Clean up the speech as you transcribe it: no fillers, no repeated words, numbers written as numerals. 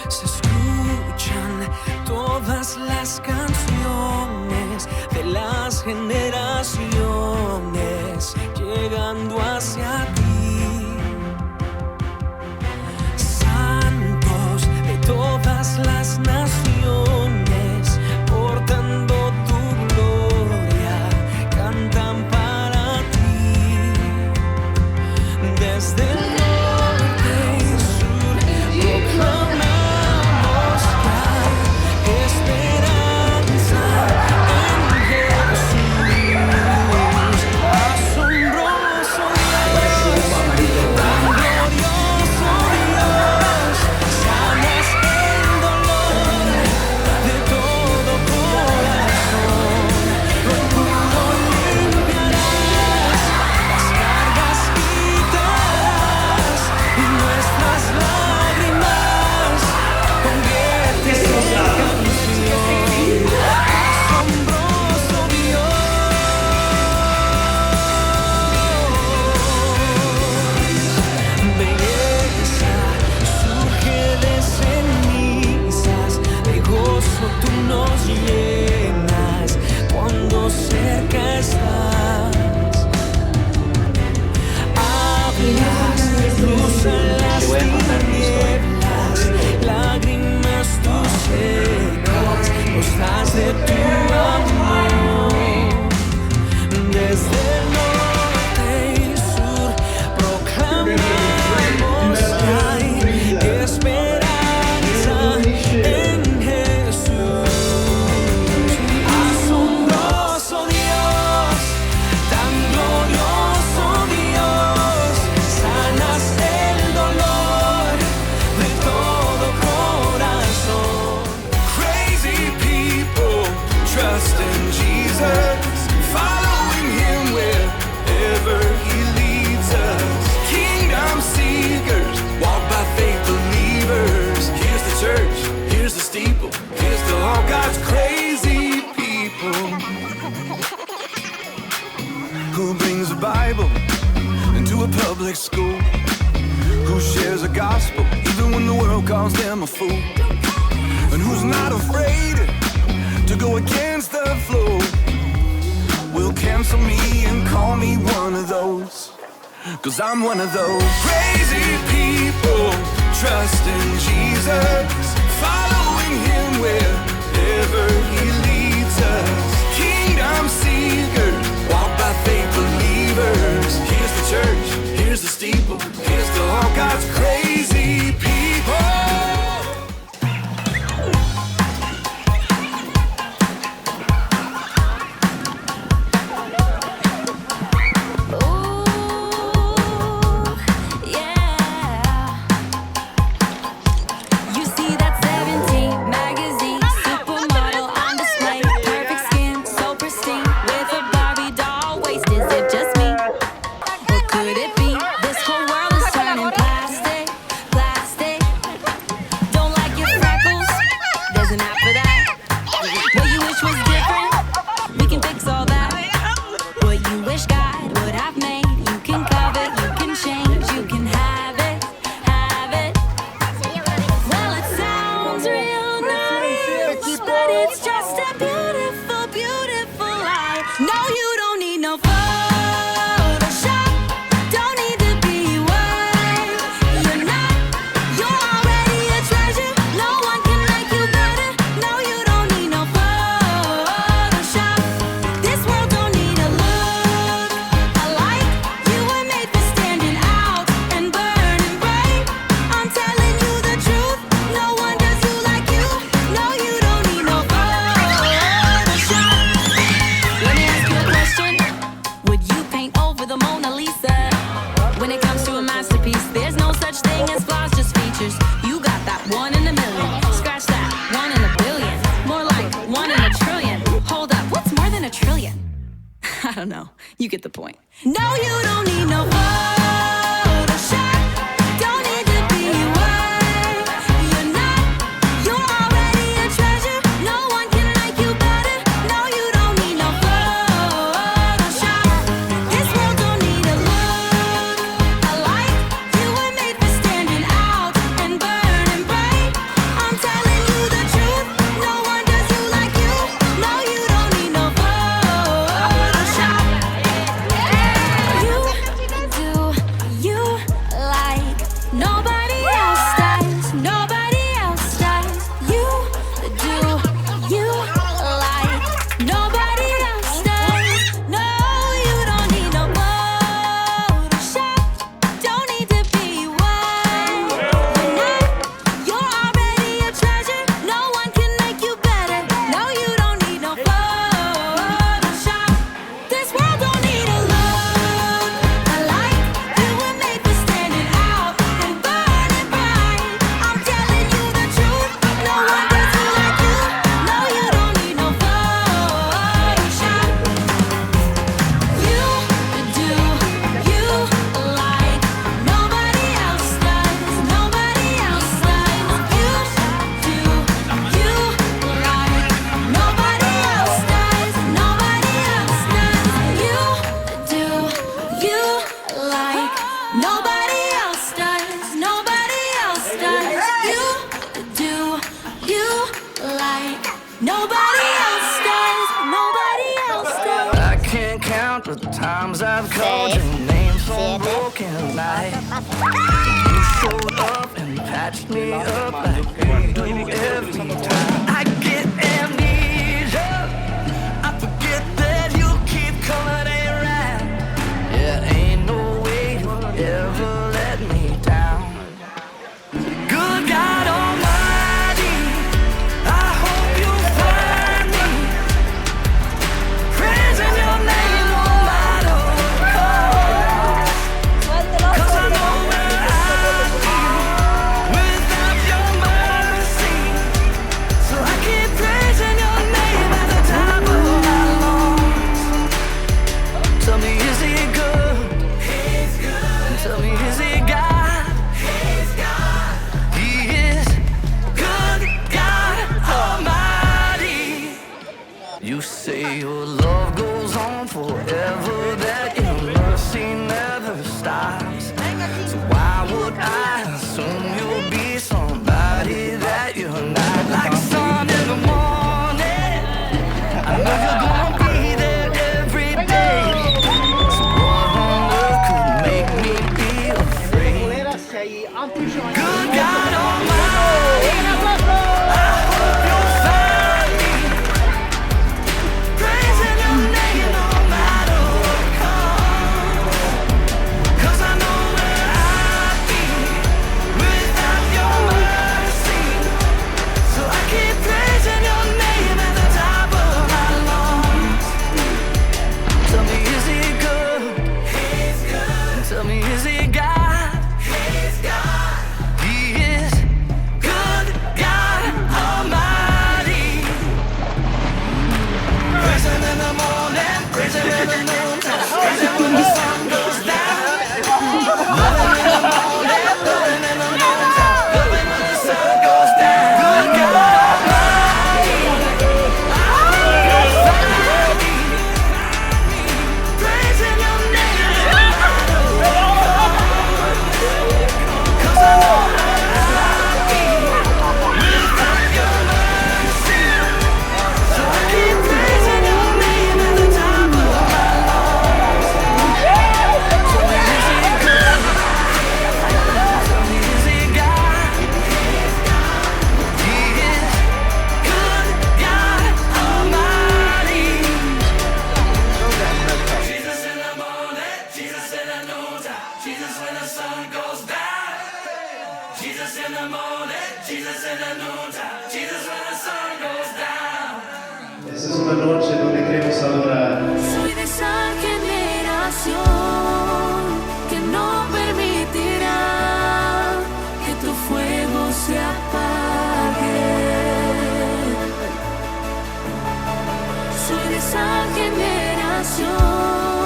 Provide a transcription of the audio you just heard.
Se escuchan todas las canciones de las generaciones llegando hacia ti. Santos de todas las naciones portando tu gloria cantan para ti. Desde el norte y sur proclamamos que hay esperanza en Jesús. Asombroso Dios, tan glorioso Dios, sanas el dolor de todo corazón. Contigo limpiarás las cargas, quitarás y nuestras lágrimas conviertes en canción. Asombroso Dios, belleza surge de cenizas, de gozo tú nos llenas cuando cerca estás. Hablas, cruzan las tinieblas, lágrimas tú secas, nos das de tu amor. Desde el norte y sur proclamamos que hay esperanza en Jesús. Asombroso Dios, tan glorioso Dios, sanas el dolor de todo corazón. Crazy people trust in Jesus, following him wherever he leads us. Kingdom seekers, walk by faith believers. Here's the church, here's the steeple, here's to all God's crazy people. Who brings a Bible into a public school? Who shares a gospel even when the world calls them a fool? And who's not afraid to go against the flow? Will cancel me and call me one of those, 'cause I'm one of those. Crazy people trust in Jesus, following him wherever he leads us. Kingdom seekers, walk by faith believers. Here's the church, here's the steeple, here's to all God's crazy people. You see that 17 magazine, supermodel on display, perfect skin, so pristine, with a Barbie doll waist. Is it just me? Or could it be this whole world is turning plastic, plastic? Don't like your freckles? There's an app for that. What you wish was different? We can fix all that. What you wish God would have made, you can covet, you can change, you can have it, have it. Well, it sounds real nice, but it's just a beautiful, beautiful life. No, you don't need no Photoshop, don't need to be white. You're not, you're already a treasure. No one can make you better. No, you don't need no Photoshop. This world don't need a look alike. You were made for standing out and burning bright. I'm telling you the truth, no one does you like you. No, you don't need no Photoshop. Let me ask you a question. Would you paint over the Mona Lisa? When it comes to a masterpiece, there's no such thing as flaws, just features. You got that one in a million. Scratch that, one in a billion. More like one in a trillion. Hold up, what's more than a trillion? I don't know. You get the point. No, you don't need no Photoshop. Don't need to be white. You're not, you're already a treasure. No one can make you better. No, you don't need no Photoshop. This world don't need a look alike. You were made for standing out You showed up and patched me up like you do every time. I get amnesia. I forget that you keep coming around. Yeah, ain't no way you'll ever let me down. Good God Almighty, I hope you find me praising your name no matter what cost. 'Cause I know where I'd be without your mercy. So I keep praising your name at the top of my lungs. Tell me, is he good? He's good. Tell me, is he God? He's God. He is good, God Almighty. You say your love goes on forever, that your mercy never stops. So why would I assume you'll be somebody that you're not? Like sun in the morning, I know you're gonna be there every day. So what on earth could make me be afraid? Good God Almighty, I hope you'll find me praising your name no matter what cost. 'Cause I know where I'd be without your mercy. So I keep praising your name at the top of my lungs. Tell me, is he good? He's good. Tell me, is he God? He's God. He is good, God Almighty. Praise him in the morning, praise him in the noontime, praise him when the sun goes down. Love him in the morning, love him in the noontime, love him when the sun goes down. Good God Almighty, I hope you'll find me praising your name no matter what cost. 'Cause I know where I'd be without your mercy. So I keep praising your name at the top of my lungs. Tell me, is he good? Tell me, is he God? He is good, God Almighty. Jesus in the morning, Jesus in the noontime, Jesus when the sun goes down. Jesus in the morning, Jesus in the noontime, Jesus when the sun goes down. Esta es una noche donde queremos adorar. Soy de esa generación que no permitirá que tu fuego se apague. Soy de esa generación